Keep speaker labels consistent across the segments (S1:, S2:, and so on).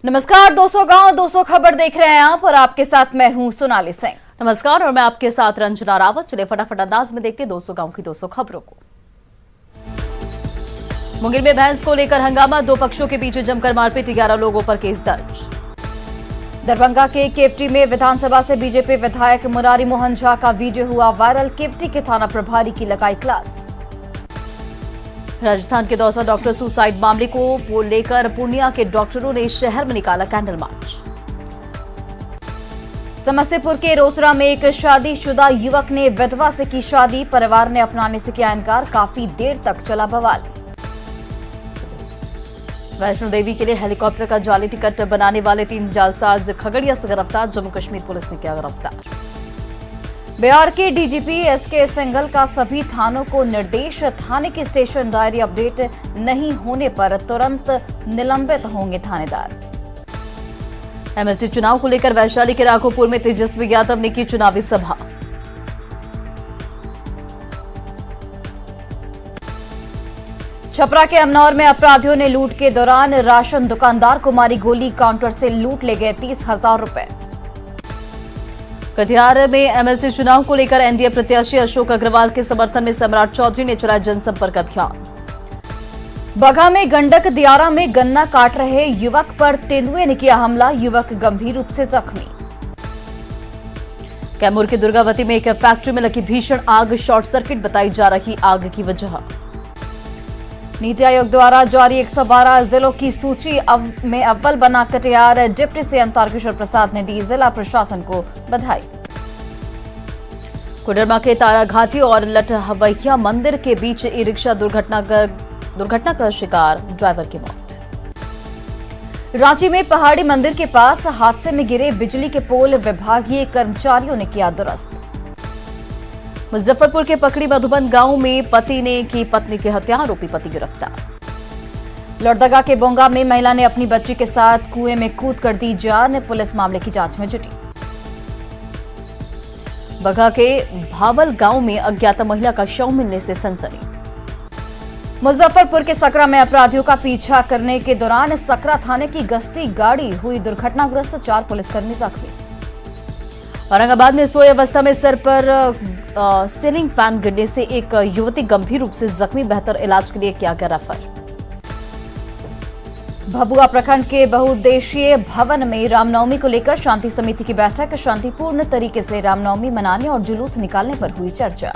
S1: नमस्कार, 200 गांव 200 खबर देख रहे हैं आप और आपके साथ मैं हूं सोनाली सिंह।
S2: नमस्कार और मैं आपके साथ रंजना रावत। चलिए फटाफट अंदाज में देखते 200 गांव की 200 खबरों को। मुंगेर में भैंस को लेकर हंगामा, दो पक्षों के बीच जमकर मारपीट, 11 लोगों पर केस दर्ज।
S1: दरभंगा के केवटी में विधानसभा से बीजेपी विधायक मुरारी मोहन झा का वीडियो हुआ वायरल, केवटी के थाना प्रभारी की लगाई क्लास।
S2: राजस्थान के दौसा डॉक्टर सुसाइड मामले को लेकर पूर्णिया के डॉक्टरों ने शहर में निकाला कैंडल मार्च।
S1: समस्तीपुर के रोसड़ा में एक शादीशुदा युवक ने विधवा से की शादी, परिवार ने अपनाने से किया इनकार, काफी देर तक चला बवाल।
S2: वैष्णो देवी के लिए हेलीकॉप्टर का जाली टिकट बनाने वाले 3 जालसाज खगड़िया से गिरफ्तार, जम्मू कश्मीर पुलिस ने किया गिरफ्तार।
S1: बिहार के डीजीपी एसके सिंघल का सभी थानों को निर्देश, थाने की स्टेशन डायरी अपडेट नहीं होने पर तुरंत निलंबित होंगे थानेदार।
S2: एमएलसी चुनाव को लेकर वैशाली के राघोपुर में तेजस्वी यादव ने की चुनावी सभा।
S1: छपरा के अमनौर में अपराधियों ने लूट के दौरान राशन दुकानदार को मारी गोली, काउंटर से लूट ले गए 30,000 रुपए।
S2: कटिहार में एमएलसी चुनाव को लेकर एनडीए प्रत्याशी अशोक अग्रवाल के समर्थन में सम्राट चौधरी ने चलाया जनसंपर्क अभियान।
S1: बगहा में गंडक दियारा में गन्ना काट रहे युवक पर तेंदुए ने किया हमला, युवक गंभीर रूप से जख्मी।
S2: कैमूर के दुर्गावती में एक फैक्ट्री में लगी भीषण आग, शॉर्ट सर्किट बताई जा रही आग की वजह।
S1: नीति आयोग द्वारा जारी 112 जिलों की सूची में अव्वल बना कटिहार, डिप्टी सीएम तारकिशोर प्रसाद ने दी जिला प्रशासन को बधाई। कोडरमा के ताराघाटी और लटहवैया मंदिर के बीच ई रिक्शा दुर्घटना का शिकार, ड्राइवर की मौत। रांची में पहाड़ी मंदिर के पास हादसे में गिरे बिजली के पोल, विभागीय कर्मचारियों ने किया दुरुस्त। मुजफ्फरपुर के पकड़ी मधुबन गांव में पति ने की पत्नी की हत्या, आरोपी पति गिरफ्तार। लोहरदगा के बोंगा में महिला ने अपनी बच्ची के साथ कुएं में कूद कर दी जान, पुलिस मामले की जांच में जुटी। बगहा के भावल गांव में अज्ञात महिला का शव मिलने से सनसनी। मुजफ्फरपुर के सकरा में अपराधियों का पीछा करने के दौरान सकरा थाने की गश्ती गाड़ी हुई दुर्घटनाग्रस्त, 4 पुलिसकर्मी जख्मी। औरंगाबाद में सोई अवस्था में सर पर सीलिंग फैन गिरने से एक युवती गंभीर रूप से जख्मी, बेहतर इलाज के लिए किया गया रेफर। भभुआ प्रखंड के बहुउद्देशीय भवन में रामनवमी को लेकर शांति समिति की बैठक, शांतिपूर्ण तरीके से रामनवमी मनाने और जुलूस निकालने पर हुई चर्चा।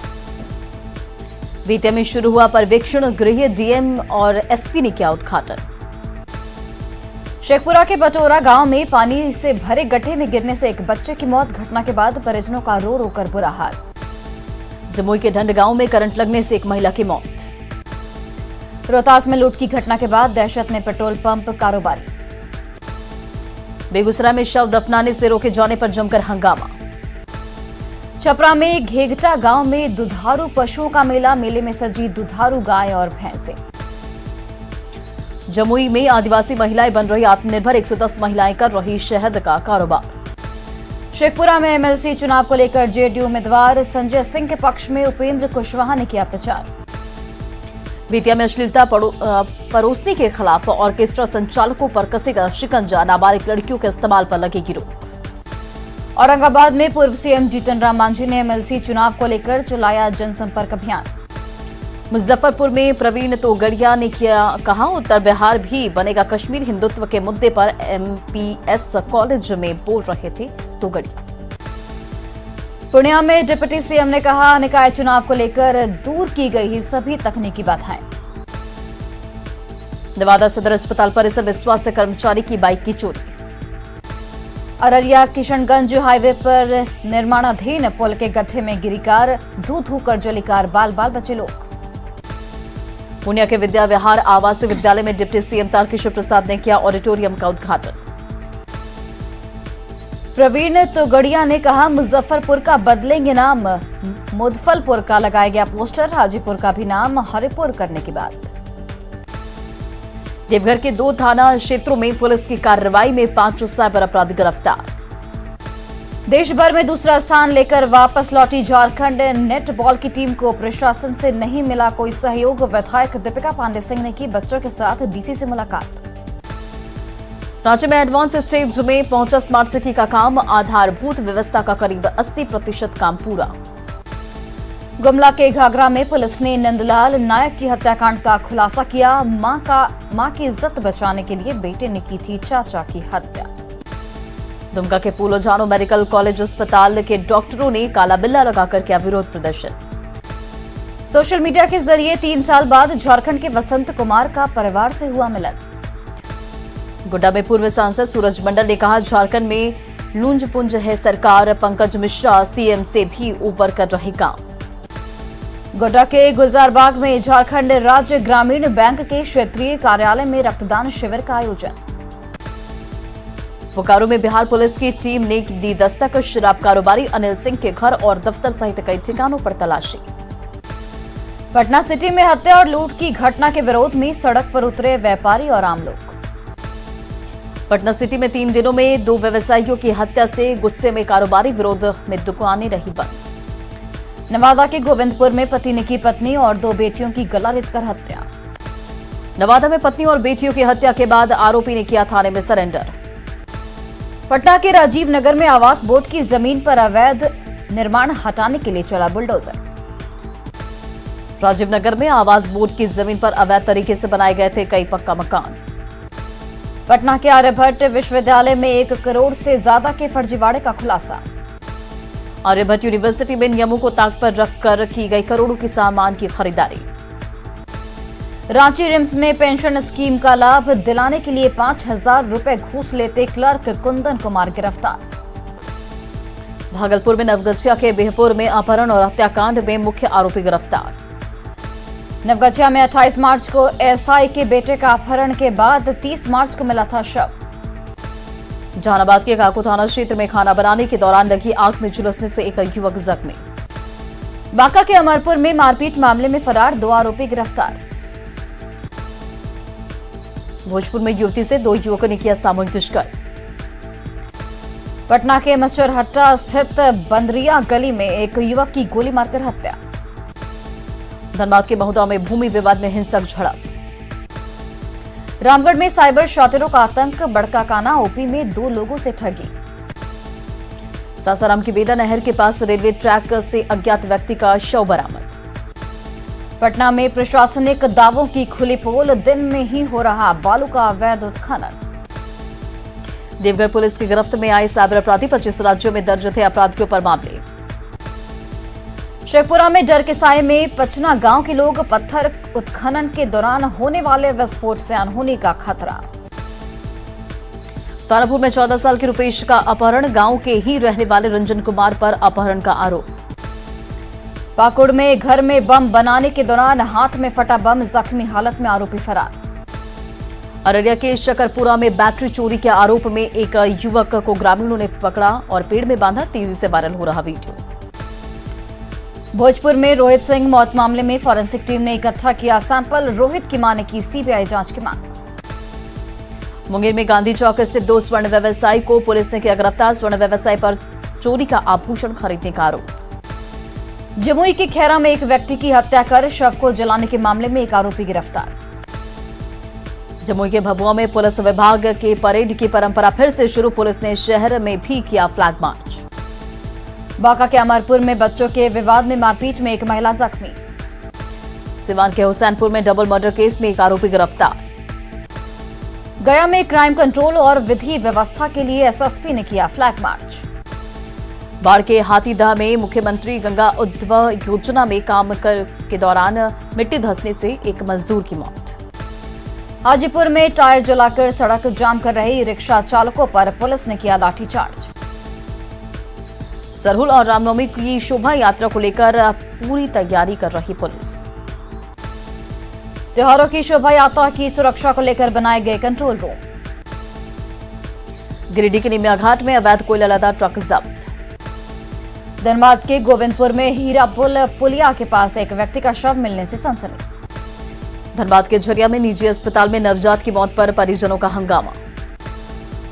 S1: बेतिया में शुरू हुआ पर्यवेक्षण गृह, डीएम और एसपी ने किया उद्घाटन। शेखपुरा के बटोरा गांव में पानी से भरे गड्ढे में गिरने से एक बच्चे की मौत, घटना के बाद परिजनों का रो रो कर बुरा हाल। जमुई के ढंड गांव में करंट लगने से एक महिला की मौत। रोहतास में लूट की घटना के बाद दहशत में पेट्रोल पंप कारोबारी। बेगूसराय में शव दफनाने से रोके जाने पर जमकर हंगामा। छपरा में घेगटा गांव में दुधारू पशुओं का मेला, मेले में सजी दुधारू गाय और भैंसें। जमुई में आदिवासी महिलाएं बन रही आत्मनिर्भर, 110 महिलाएं कर रही शहद का कारोबार। शेखपुरा में एमएलसी चुनाव को लेकर जेडीयू उम्मीदवार संजय सिंह के पक्ष में उपेंद्र कुशवाहा ने किया प्रचार। बेतिया में अश्लीलता परोसने के खिलाफ ऑर्केस्ट्रा संचालकों पर कसेगा शिकंजा, नाबालिग लड़कियों के इस्तेमाल पर लगेगी रोक। औरंगाबाद में पूर्व सीएम जीतन राम मांझी ने एमएलसी चुनाव को लेकर चलाया जनसंपर्क अभियान। मुजफ्फरपुर में प्रवीण तोगड़िया ने कहा, उत्तर बिहार भी बनेगा कश्मीर, हिंदुत्व के मुद्दे पर एमपीएस कॉलेज में बोल रहे थे तोगड़िया। पूर्णिया में डिप्टी सीएम ने कहा, निकाय चुनाव को लेकर दूर की गई सभी तकनीकी बाधाएं। नवादा सदर अस्पताल परिसर में स्वास्थ्य कर्मचारी की बाइक की चोरी। अररिया किशनगंज हाईवे पर निर्माणाधीन पुल के गड्ढे में गिरी कार, धू धू कर जली कार, बाल बाल बचे लोग। पूर्णिया के विद्या विहार आवासीय विद्यालय में डिप्टी सीएम तारकिशोर प्रसाद ने किया ऑडिटोरियम का उद्घाटन। प्रवीण तोगड़िया ने कहा, मुजफ्फरपुर का बदलेंगे नाम, मुजफ्फरपुर का लगाया गया पोस्टर, हाजीपुर का भी नाम हरिपुर करने की बात। देवघर के 2 थाना क्षेत्रों में पुलिस की कार्रवाई में 5 साइबर अपराधी गिरफ्तार। देश भर में दूसरा स्थान लेकर वापस लौटी झारखंड नेटबॉल की टीम को प्रशासन से नहीं मिला कोई सहयोग, विधायक दीपिका पांडे सिंह ने की बच्चों के साथ डीसी से मुलाकात।
S2: राज्य में एडवांस स्टेज में पहुंचा स्मार्ट सिटी का काम, आधारभूत व्यवस्था का करीब 80% काम पूरा।
S1: गुमला के घाघरा में पुलिस ने नंदलाल नायक की हत्याकांड का खुलासा किया। मां की इज्जत बचाने के लिए बेटे ने की थी चाचा की हत्या।
S2: दुमका के फूलो जानो मेडिकल कॉलेज अस्पताल के डॉक्टरों ने काला बिल्ला लगाकर किया विरोध प्रदर्शन।
S1: सोशल मीडिया के जरिए 3 साल बाद झारखंड के वसंत कुमार का परिवार से हुआ मिलन।
S2: गोड्डा में पूर्व सांसद सूरज मंडल ने कहा, झारखंड में लूंज पुंज है सरकार, पंकज मिश्रा सीएम से भी ऊपर कर रहे काम।
S1: गोड्डा के गुलजार बाग में झारखंड राज्य ग्रामीण बैंक के क्षेत्रीय कार्यालय में रक्तदान शिविर का आयोजन।
S2: बोकारो में बिहार पुलिस की टीम ने दी दस्तक, शराब कारोबारी अनिल सिंह के घर और दफ्तर सहित कई ठिकानों पर तलाशी।
S1: पटना सिटी में हत्या और लूट की घटना के विरोध में सड़क पर उतरे व्यापारी और आम लोग।
S2: पटना सिटी में 3 दिनों में 2 व्यवसायियों की हत्या से गुस्से में कारोबारी, विरोध में दुकानें रही बंद।
S1: नवादा के गोविंदपुर में पति ने की पत्नी और 2 बेटियों की गला रेतकर हत्या।
S2: नवादा में पत्नी और बेटियों की हत्या के बाद आरोपी ने किया थाने में सरेंडर।
S1: पटना के राजीव नगर में आवास बोर्ड की जमीन पर अवैध निर्माण हटाने के लिए चला बुलडोजर।
S2: राजीव नगर में आवास बोर्ड की जमीन पर अवैध तरीके से बनाए गए थे कई पक्का मकान।
S1: पटना के आर्यभट्ट विश्वविद्यालय में 1 करोड़ से ज्यादा के फर्जीवाड़े का खुलासा।
S2: आर्यभट्ट यूनिवर्सिटी में नियमों को ताक पर रखकर की गई करोड़ों के सामान की खरीदारी।
S1: रांची रिम्स में पेंशन स्कीम का लाभ दिलाने के लिए 5,000 रुपए घूस लेते क्लर्क कुंदन कुमार गिरफ्तार।
S2: भागलपुर में नवगछिया के बेहपुर में अपहरण और हत्याकांड में मुख्य आरोपी गिरफ्तार।
S1: नवगछिया में 28 मार्च को एसआई के बेटे का अपहरण के बाद 30 मार्च को मिला था शव।
S2: जहानाबाद के काको थाना क्षेत्र में खाना बनाने के दौरान लगी आग में झुलसने से एक युवक जख्मी।
S1: बांका के अमरपुर में मारपीट मामले में फरार 2 आरोपी गिरफ्तार।
S2: भोजपुर में युवती से 2 युवकों ने किया सामूहिक दुष्कर्म।
S1: पटना के मच्छरहट्टा स्थित बंदरिया गली में एक युवक की गोली मारकर हत्या।
S2: धनबाद के महुदा में भूमि विवाद में हिंसक झड़प।
S1: रामगढ़ में साइबर शातिरों का आतंक, बड़काकाना ओपी में 2 लोगों से ठगी।
S2: सासाराम की बेदा नहर के पास रेलवे ट्रैक से अज्ञात व्यक्ति का शव बरामद।
S1: पटना में प्रशासनिक दावों की खुली पोल, दिन में ही हो रहा बालू का अवैध उत्खनन।
S2: देवघर पुलिस की गिरफ्त में आए साइबर अपराधी, 25 राज्यों में दर्ज थे अपराधियों पर मामले।
S1: शेखपुरा में डर के साए में पचना गांव के लोग, पत्थर उत्खनन के दौरान होने वाले विस्फोट से अनहोनी का खतरा।
S2: तारापुर में 14 साल के रुपेश का अपहरण, गांव के ही रहने वाले रंजन कुमार पर अपहरण का आरोप।
S1: पाकुड़ में घर में बम बनाने के दौरान हाथ में फटा बम, जख्मी हालत में आरोपी फरार।
S2: अररिया के शकरपुरा में बैटरी चोरी के आरोप में एक युवक को ग्रामीणों ने पकड़ा और पेड़ में बांधा, तेजी से वायरल हो रहा वीडियो।
S1: भोजपुर में रोहित सिंह मौत मामले में फॉरेंसिक टीम ने इकट्ठा किया सैंपल, रोहित की मां ने की सीबीआई जांच की मांग।
S2: मुंगेर में गांधी चौक स्थित 2 स्वर्ण व्यवसायी को पुलिस ने किया गिरफ्तार, स्वर्ण व्यवसायी पर चोरी का आभूषण खरीदने का आरोप।
S1: जमुई के खैरा में एक व्यक्ति की हत्या कर शव को जलाने के मामले में एक आरोपी गिरफ्तार।
S2: जमुई के भभुआ में पुलिस विभाग के परेड की परंपरा फिर से शुरू, पुलिस ने शहर में भी किया फ्लैग मार्च।
S1: बांका के अमरपुर में बच्चों के विवाद में मारपीट में एक महिला जख्मी।
S2: सिवान के हुसैनपुर में डबल मर्डर केस में एक आरोपी गिरफ्तार।
S1: गया में क्राइम कंट्रोल और विधि व्यवस्था के लिए एसएसपी ने किया फ्लैग मार्च।
S2: बाढ़ के हाथीदह में मुख्यमंत्री गंगा उद्वह योजना में काम के दौरान मिट्टी धंसने से एक मजदूर की मौत।
S1: हाजीपुर में टायर जलाकर सड़क जाम कर रहे रिक्शा चालकों पर पुलिस ने किया लाठीचार्ज।
S2: सरहुल और रामनवमी की शोभा यात्रा को लेकर पूरी तैयारी कर रही पुलिस।
S1: त्योहारों की शोभा यात्रा की सुरक्षा को लेकर बनाए गए कंट्रोल रूम।
S2: गिरिडीह के निमिया घाट में अवैध कोयला लदा ट्रक जब्त।
S1: धनबाद के गोविंदपुर में हीरापुल पुलिया के पास एक व्यक्ति का शव मिलने से सनसनी।
S2: धनबाद के झरिया में निजी अस्पताल में नवजात की मौत पर परिजनों का हंगामा।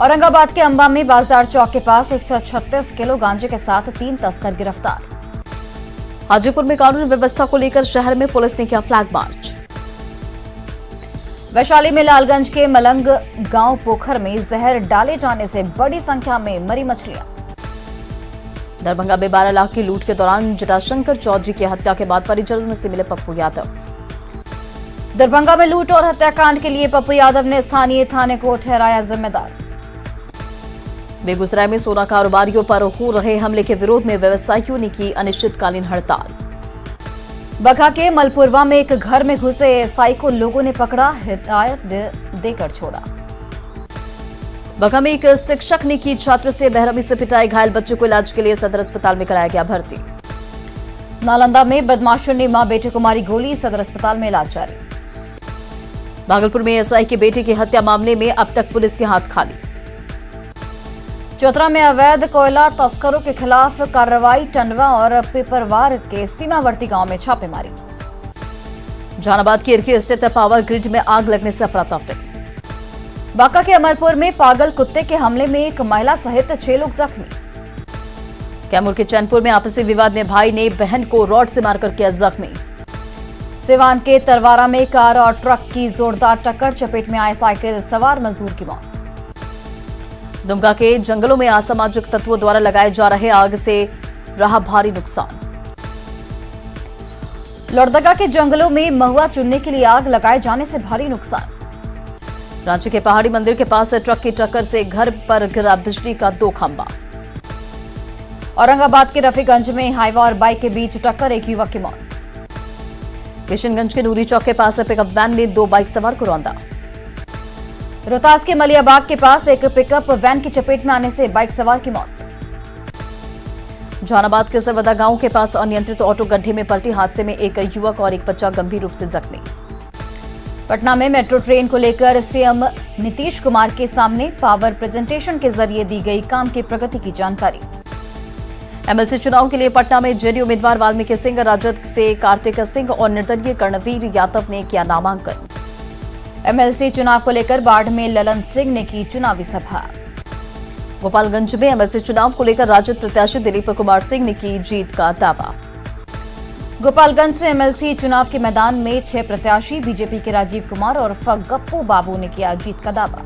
S1: औरंगाबाद के अंबा में बाजार चौक के पास 136 किलो गांजे के साथ 3 तस्कर गिरफ्तार।
S2: हाजीपुर में कानून व्यवस्था को लेकर शहर में पुलिस ने किया फ्लैग मार्च।
S1: वैशाली में लालगंज के मलंग गांव पोखर में जहर डाले जाने से बड़ी संख्या में मरी मछलियां।
S2: दरभंगा में 12 लाख की लूट के दौरान जटाशंकर चौधरी की हत्या के बाद परिजनों से मिले पप्पू यादव।
S1: दरभंगा में लूट और हत्याकांड के लिए पप्पू यादव ने स्थानीय थाने को ठहराया जिम्मेदार।
S2: बेगूसराय में सोना कारोबारियों पर हो रहे हमले के विरोध में व्यवसायियों ने की अनिश्चितकालीन हड़ताल।
S1: बघा के मलपुरवा में एक घर में घुसे एएसआई को लोगों ने पकड़ा, हिदायत देकर छोड़ा।
S2: बघा में एक शिक्षक ने की छात्र से बेरहमी से पिटाई, घायल बच्चे को इलाज के लिए सदर अस्पताल में कराया गया भर्ती।
S1: नालंदा में बदमाशों ने मां बेटे को मारी गोली, सदर अस्पताल में इलाज जारी।
S2: भागलपुर में एएसआई के बेटे की हत्या मामले में अब तक पुलिस के हाथ खाली।
S1: चौतरा में अवैध कोयला तस्करों के खिलाफ कार्रवाई, टंडवा और पिपरवार के सीमावर्ती गांव में छापेमारी।
S2: जहानाबाद की इरकी स्थित पावर ग्रिड में आग लगने से अफरा तफरी।
S1: बांका के अमरपुर में पागल कुत्ते के हमले में एक महिला सहित 6 लोग जख्मी।
S2: कैमूर के चैनपुर में आपसी विवाद में भाई ने बहन को रॉड से मारकर किया जख्मी।
S1: सिवान के तरवारा में कार और ट्रक की जोरदार टक्कर, चपेट में आए साइकिल सवार मजदूर की मौत।
S2: दुमका के जंगलों में असामाजिक तत्वों द्वारा लगाए जा रहे आग से रहा भारी नुकसान।
S1: लोहरदगा के जंगलों में महुआ चुनने के लिए आग लगाए जाने से भारी नुकसान।
S2: रांची के पहाड़ी मंदिर के पास ट्रक की टक्कर से घर पर गिरा बिजली का 2 खंभा।
S1: औरंगाबाद के रफीगंज में हाईवा और बाइक के बीच टक्कर, एक युवक की मौत।
S2: किशनगंज के नूरी चौक के पास पिकअप वैन ने 2 बाइक सवार को रौंदा।
S1: रोहतास के मलियाबाग के पास एक पिकअप वैन की चपेट में आने से बाइक सवार की मौत।
S2: जहानाबाद के सरवदा गांव के पास अनियंत्रित ऑटो गड्ढे में पलटी, हादसे में एक युवक और एक बच्चा गंभीर रूप से जख्मी। पटना में मेट्रो ट्रेन को लेकर सीएम नीतीश कुमार के सामने पावर प्रेजेंटेशन के जरिए दी गई काम की प्रगति की जानकारी। एमएलसी चुनाव के लिए पटना में जेडीयू उम्मीदवार वाल्मीकि सिंह, राजद से कार्तिक सिंह और निर्दलीय कर्णवीर यादव ने किया नामांकन। एमएलसी चुनाव को लेकर बाढ़ में ललन सिंह ने की चुनावी सभा। गोपालगंज में एमएलसी चुनाव को लेकर राजद प्रत्याशी दिलीप कुमार सिंह ने की जीत का दावा। गोपालगंज से एमएलसी चुनाव के मैदान में 6 प्रत्याशी, बीजेपी के राजीव कुमार और गप्पू बाबू ने किया जीत का दावा।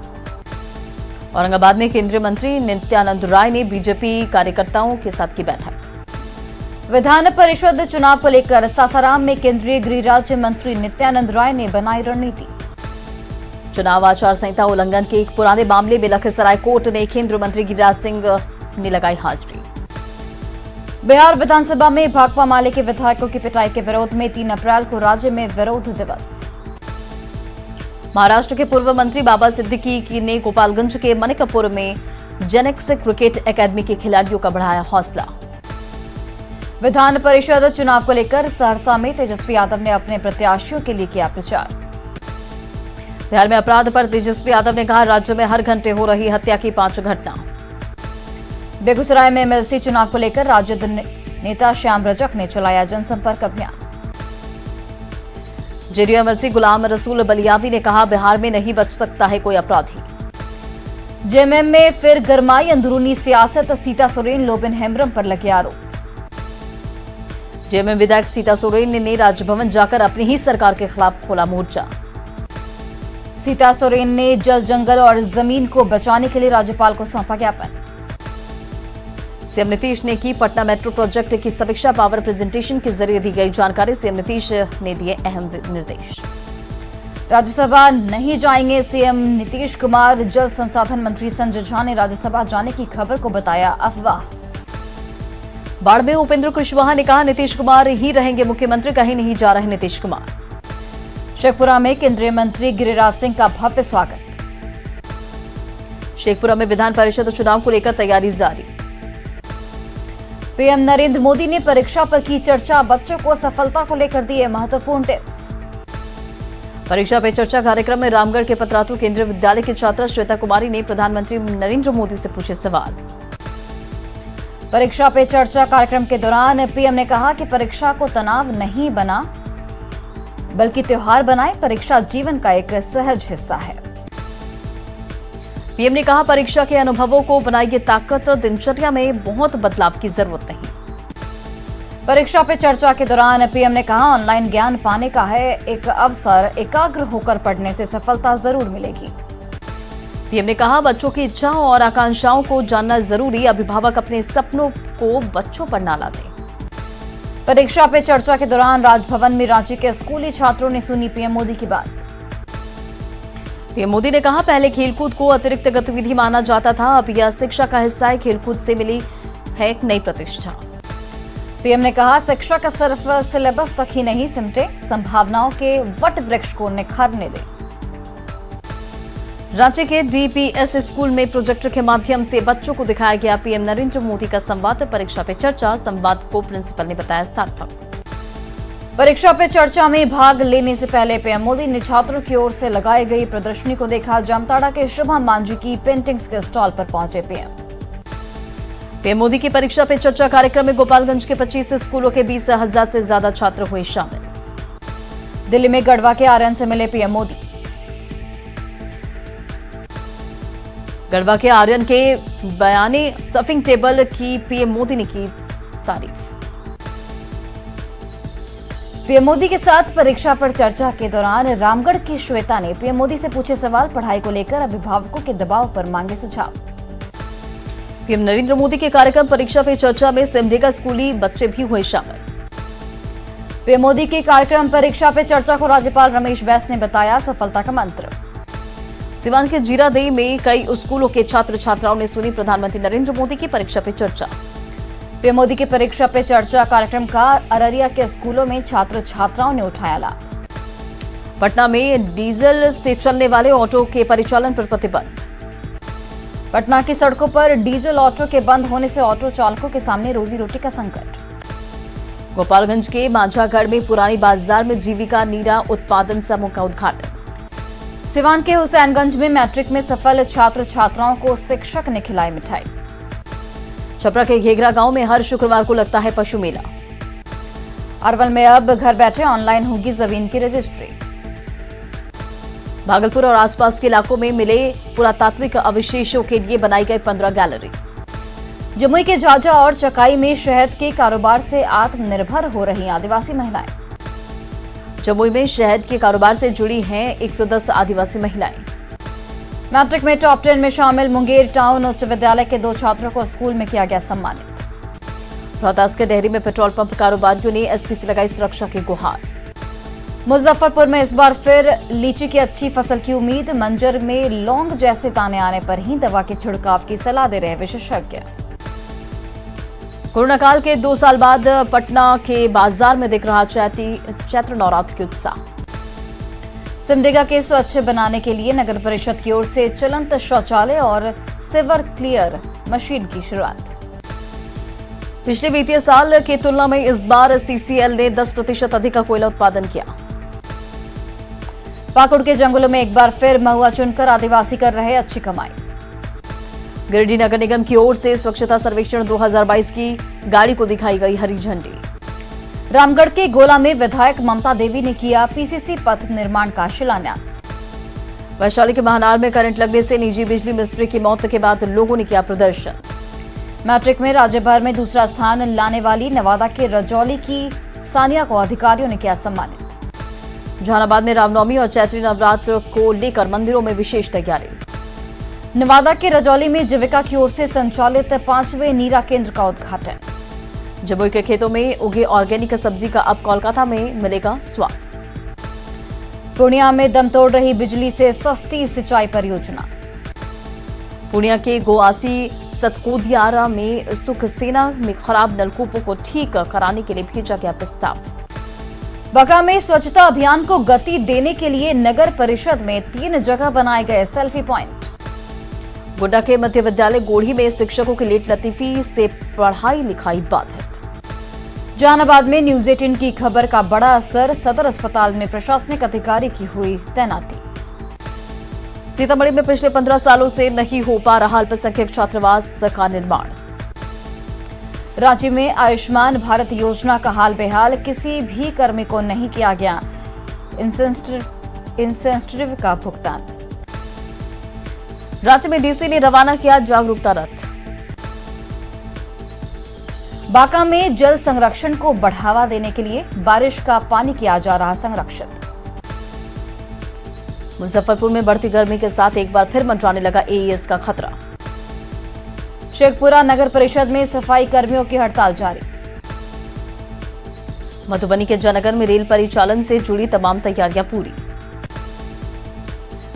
S2: औरंगाबाद में केंद्रीय मंत्री नित्यानंद राय ने बीजेपी कार्यकर्ताओं के साथ की बैठक। विधान परिषद चुनाव को लेकर सासाराम में केंद्रीय गृह राज्य मंत्री नित्यानंद राय ने बनाई रणनीति। चुनाव आचार संहिता उल्लंघन के एक पुराने मामले में लखीसराय कोर्ट ने केंद्रीय मंत्री गिरिराज सिंह ने लगाई हाजिरी। बिहार विधानसभा में भाकपा माले के विधायकों की पिटाई के विरोध में 3 अप्रैल को राज्य में विरोध दिवस। महाराष्ट्र के पूर्व मंत्री बाबा सिद्दीकी ने गोपालगंज के मनिकपुर में जेनेक्स क्रिकेट एकेडमी के खिलाड़ियों का बढ़ाया हौसला। विधान परिषद चुनाव को लेकर सहरसा में तेजस्वी यादव ने अपने प्रत्याशियों के लिए किया प्रचार। बिहार में अपराध पर तेजस्वी यादव ने कहा, राज्य में हर घंटे हो रही हत्या की 5 घटना। बेगूसराय में एमएलसी चुनाव को लेकर राजद नेता श्याम रजक ने चलाया जनसंपर्क अभियान। जेडीयू एमएलसी गुलाम रसूल बलियावी ने कहा, बिहार में नहीं बच सकता है कोई अपराधी। जेएमएम में फिर गरमाई अंदरूनी सियासत, सीता सोरेन लोबिन हेम्ब्रम पर लगे आरोप। जेएमएम विधायक सीता सोरेन ने राजभवन जाकर अपनी ही सरकार के खिलाफ खोला मोर्चा। सीता सोरेन ने जल, जंगल और जमीन को बचाने के लिए राज्यपाल को सौंपा ज्ञापन। सीएम नीतीश ने की पटना मेट्रो प्रोजेक्ट की समीक्षा, पावर प्रेजेंटेशन के जरिए दी गई जानकारी। सीएम नीतीश ने दिए अहम निर्देश। राज्यसभा नहीं जाएंगे सीएम नीतीश कुमार, जल संसाधन मंत्री संजय झा ने राज्यसभा जाने की खबर को बताया अफवाह। बाढ़ में उपेंद्र कुशवाहा ने कहा, नीतीश कुमार ही रहेंगे मुख्यमंत्री, कहीं नहीं जा रहे नीतीश कुमार। शेखपुरा में केंद्रीय मंत्री गिरिराज सिंह का भव्य स्वागत। शेखपुरा में विधान परिषद चुनाव को लेकर तैयारी जारी। पीएम नरेंद्र मोदी ने परीक्षा पर की चर्चा, बच्चों को सफलता को लेकर दिए महत्वपूर्ण टिप्स। परीक्षा पे चर्चा कार्यक्रम में रामगढ़ के पतरातू केंद्रीय विद्यालय की छात्रा श्वेता कुमारी ने प्रधानमंत्री नरेंद्र मोदी से पूछे सवाल। परीक्षा पे चर्चा कार्यक्रम के दौरान पीएम ने कहा कि परीक्षा को तनाव नहीं बना बल्कि त्योहार बनाएं, परीक्षा जीवन का एक सहज हिस्सा है। पीएम ने कहा, परीक्षा के अनुभवों को बनाइए ताकत, दिनचर्या में बहुत बदलाव की जरूरत नहीं।
S1: परीक्षा पे चर्चा के दौरान पीएम ने कहा, ऑनलाइन ज्ञान पाने का है एक अवसर, एकाग्र होकर पढ़ने से सफलता जरूर मिलेगी।
S2: पीएम ने कहा, बच्चों की इच्छाओं और आकांक्षाओं को जानना जरूरी, अभिभावक अपने सपनों को बच्चों पर ना लाते।
S1: परीक्षा पे चर्चा के दौरान राजभवन में रांची के स्कूली छात्रों ने सुनी पीएम मोदी की बात।
S2: पीएम मोदी ने कहा, पहले खेलकूद को अतिरिक्त गतिविधि माना जाता था, अब यह शिक्षा का हिस्सा है, खेलकूद से मिली है एक नई प्रतिष्ठा।
S1: पीएम ने कहा, शिक्षा का सिर्फ सिलेबस तक ही नहीं सिमटे, संभावनाओं के वट वृक्ष को निखरने दे।
S2: रांची के डीपीएस स्कूल में प्रोजेक्टर के माध्यम से बच्चों को दिखाया गया पीएम नरेंद्र मोदी का संवाद। परीक्षा पे चर्चा संवाद को प्रिंसिपल ने बताया सार्थक।
S1: परीक्षा पे चर्चा में भाग लेने से पहले पीएम मोदी ने छात्रों की ओर से लगाई गई प्रदर्शनी को देखा। जामताड़ा के शुभम मांझी की पेंटिंग्स के स्टॉल पर पहुंचे पीएम मोदी की परीक्षा पे चर्चा कार्यक्रम में गोपालगंज के 25 स्कूलों के 20,000 से ज्यादा छात्र हुए शामिल। दिल्ली में गढ़वा के आर्यन से मिले पीएम मोदी।
S2: गढ़वा के आर्यन के बयानी सर्फिंग टेबल की पीएम मोदी ने की तारीफ।
S1: पीएम मोदी के साथ परीक्षा पर चर्चा के दौरान रामगढ़ की श्वेता ने पीएम मोदी से पूछे सवाल, पढ़ाई को लेकर अभिभावकों के दबाव पर मांगे सुझाव।
S2: पीएम नरेंद्र मोदी के कार्यक्रम परीक्षा पे चर्चा में सिमडेगा स्कूली बच्चे भी हुए शामिल।
S1: पीएम मोदी के कार्यक्रम परीक्षा पे चर्चा को राज्यपाल रमेश बैस ने बताया सफलता का मंत्र।
S2: सिवान के जीरादेई में कई स्कूलों के छात्र छात्राओं ने सुनी प्रधानमंत्री नरेंद्र मोदी की परीक्षा पे चर्चा।
S1: पीएम मोदी की परीक्षा पे चर्चा कार्यक्रम का अररिया के स्कूलों में छात्र छात्राओं ने उठाया लाभ।
S2: पटना में डीजल से चलने वाले ऑटो के परिचालन पर प्रतिबंध।
S1: पटना की सड़कों पर डीजल ऑटो के बंद होने से ऑटो चालकों के सामने रोजी रोटी का संकट।
S2: गोपालगंज के माझागढ़ में पुरानी बाजार में जीविका नीरा उत्पादन समूह का उद्घाटन।
S1: सिवान के हुसैनगंज में मैट्रिक में सफल छात्र छात्राओं को शिक्षक ने खिलाई मिठाई।
S2: छपरा के घेगरा गांव में हर शुक्रवार को लगता है पशु मेला।
S1: अरवल में अब घर बैठे ऑनलाइन होगी जमीन की रजिस्ट्री।
S2: भागलपुर और आसपास के इलाकों में मिले पुरातात्विक अवशेषों के लिए बनाई गई 15 गैलरी।
S1: जमुई के झाझा और चकाई में शहद के कारोबार से आत्मनिर्भर हो रही आदिवासी महिलाएं।
S2: जमुई में शहद के कारोबार से जुड़ी हैं 110 आदिवासी महिलाएं।
S1: मैट्रिक में टॉप 10 में शामिल मुंगेर टाउन उच्च विद्यालय के 2 छात्रों को स्कूल में किया गया सम्मानित।
S2: रोहतास के डेहरी में पेट्रोल पंप कारोबारियों ने एसपी से लगाई सुरक्षा की गुहार।
S1: मुजफ्फरपुर में इस बार फिर लीची की अच्छी फसल की उम्मीद। मंजर में लौंग जैसे दाने आने पर ही दवा के छिड़काव की सलाह दे रहे विशेषज्ञ।
S2: कोरोना काल के 2 साल बाद पटना के बाजार में दिख रहा चैत्र नवरात्र की उत्साह।
S1: सिमडेगा के स्वच्छ बनाने के लिए नगर परिषद की ओर से चलंत शौचालय और सिवर क्लियर मशीन की शुरुआत।
S2: पिछले वित्तीय साल की तुलना में इस बार सीसीएल ने 10% अधिक कोयला उत्पादन किया।
S1: पाकुड़ के जंगलों में एक बार फिर महुआ चुनकर आदिवासी कर रहे अच्छी कमाई।
S2: गिरिडीह नगर निगम की ओर से स्वच्छता सर्वेक्षण 2022 की गाड़ी को दिखाई गई हरी झंडी।
S1: रामगढ़ के गोला में विधायक ममता देवी ने किया पीसीसी पथ निर्माण का शिलान्यास।
S2: वैशाली के महानार में करंट लगने से निजी बिजली मिस्त्री की मौत के बाद लोगों ने किया प्रदर्शन।
S1: मैट्रिक में राज्य भर में दूसरा स्थान लाने वाली नवादा के रजौली की सानिया को अधिकारियों ने किया सम्मानित।
S2: जहानाबाद में रामनवमी और चैत्री नवरात्र को लेकर मंदिरों में विशेष तैयारी।
S1: नवादा के रजौली में जीविका की ओर से संचालित 5वें नीरा केंद्र का उद्घाटन।
S2: जमुई के खेतों में उगे ऑर्गेनिक सब्जी का अब कोलकाता में मिलेगा स्वाद।
S1: पूर्णिया में दम तोड़ रही बिजली से सस्ती सिंचाई परियोजना।
S2: पूर्णिया के गोआसी सतकोदियारा में सुख सेना में खराब नलकूपों को ठीक कराने के लिए भेजा गया प्रस्ताव।
S1: बगरा में स्वच्छता अभियान को गति देने के लिए नगर परिषद में 3 जगह बनाए गए सेल्फी पॉइंट।
S2: गोड्डा के मध्य विद्यालय गोढ़ी में शिक्षकों की लेट लतीफी से पढ़ाई लिखाई बाधित।
S1: जहानाबाद में न्यूज 18 की खबर का बड़ा असर, सदर अस्पताल में प्रशासनिक अधिकारी की हुई तैनाती।
S2: सीतामढ़ी में पिछले 15 सालों से नहीं हो पा रहा अल्पसंख्यक छात्रावास का निर्माण।
S1: रांची में आयुष्मान भारत योजना का हाल बेहाल, किसी भी कर्मी को नहीं किया गया इंसेंटिव का भुगतान। रांची में डीसी ने रवाना किया जागरूकता रथ। बांका में जल संरक्षण को बढ़ावा देने के लिए बारिश का पानी किया जा रहा संरक्षित।
S2: मुजफ्फरपुर में बढ़ती गर्मी के साथ एक बार फिर मंडराने लगा एईएस का खतरा।
S1: शेखपुरा नगर परिषद में सफाई कर्मियों की हड़ताल जारी।
S2: मधुबनी के जयनगर में रेल परिचालन से जुड़ी तमाम तैयारियां पूरी।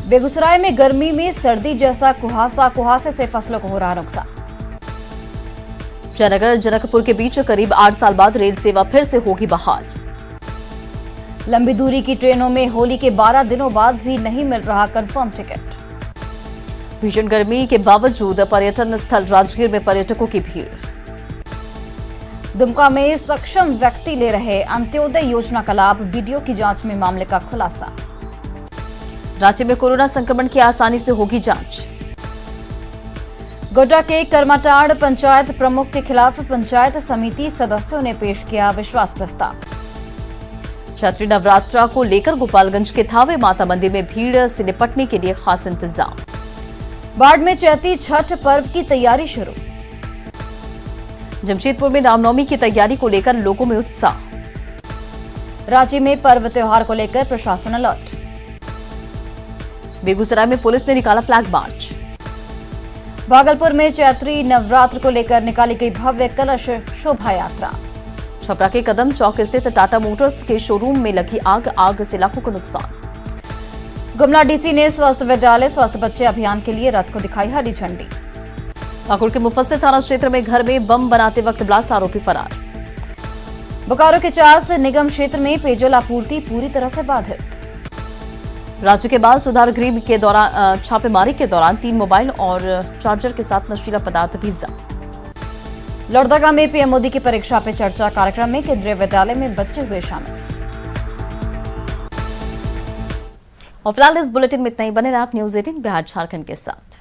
S1: बेगूसराय में गर्मी में सर्दी जैसा कुहासे से फसलों को हो रहा नुकसान।
S2: जयनगर जनकपुर के बीच करीब 8 साल बाद रेल सेवा फिर से होगी बहाल।
S1: लंबी दूरी की ट्रेनों में होली के 12 दिनों बाद भी नहीं मिल रहा कंफर्म टिकट।
S2: भीषण गर्मी के बावजूद पर्यटन स्थल राजगीर में पर्यटकों की भीड़।
S1: दुमका में सक्षम व्यक्ति ले रहे अंत्योदय योजना का लाभ, वीडियो की जांच में मामले का खुलासा।
S2: रांची में कोरोना संक्रमण की आसानी से होगी जांच।
S1: गोड्डा के करमाटाड़ पंचायत प्रमुख के खिलाफ पंचायत समिति सदस्यों ने पेश किया विश्वास प्रस्ताव।
S2: चैत्री नवरात्रा को लेकर गोपालगंज के थावे माता मंदिर में भीड़ से निपटने के लिए खास इंतजाम।
S1: बाढ़ में चैती छठ पर्व की तैयारी शुरू।
S2: जमशेदपुर में रामनवमी की तैयारी को लेकर लोगों में उत्साह।
S1: रांची में पर्व त्योहार को लेकर प्रशासन अलर्ट।
S2: बेगूसराय में पुलिस ने निकाला फ्लैग मार्च।
S1: भागलपुर में चैत्री नवरात्र को लेकर निकाली गई भव्य कलश शोभा यात्रा।
S2: छपरा के कदम चौक स्थित टाटा मोटर्स के शोरूम में लगी आग से लाखों को नुकसान।
S1: गुमला डीसी ने स्वस्थ विद्यालय स्वस्थ बच्चे अभियान के लिए रथ को दिखाई हरी झंडी।
S2: पाकुड़ के मुफस्सिल थाना क्षेत्र में घर में बम बनाते वक्त ब्लास्ट, आरोपी फरार।
S1: बोकारो के चास निगम क्षेत्र में पेयजल आपूर्ति पूरी तरह से बाधित।
S2: राज्य के बाल सुधार गृह के दौरान छापेमारी के दौरान 3 मोबाइल और चार्जर के साथ नशीला पदार्थ भी जब्त।
S1: लोहरदगा में पीएम मोदी की परीक्षा पे चर्चा कार्यक्रम में केंद्रीय विद्यालय में बच्चे हुए शामिल।
S2: और फिलहाल इस बुलेटिन में इतना ही। बने रहे आप न्यूज़ 18 बिहार झारखंड के साथ।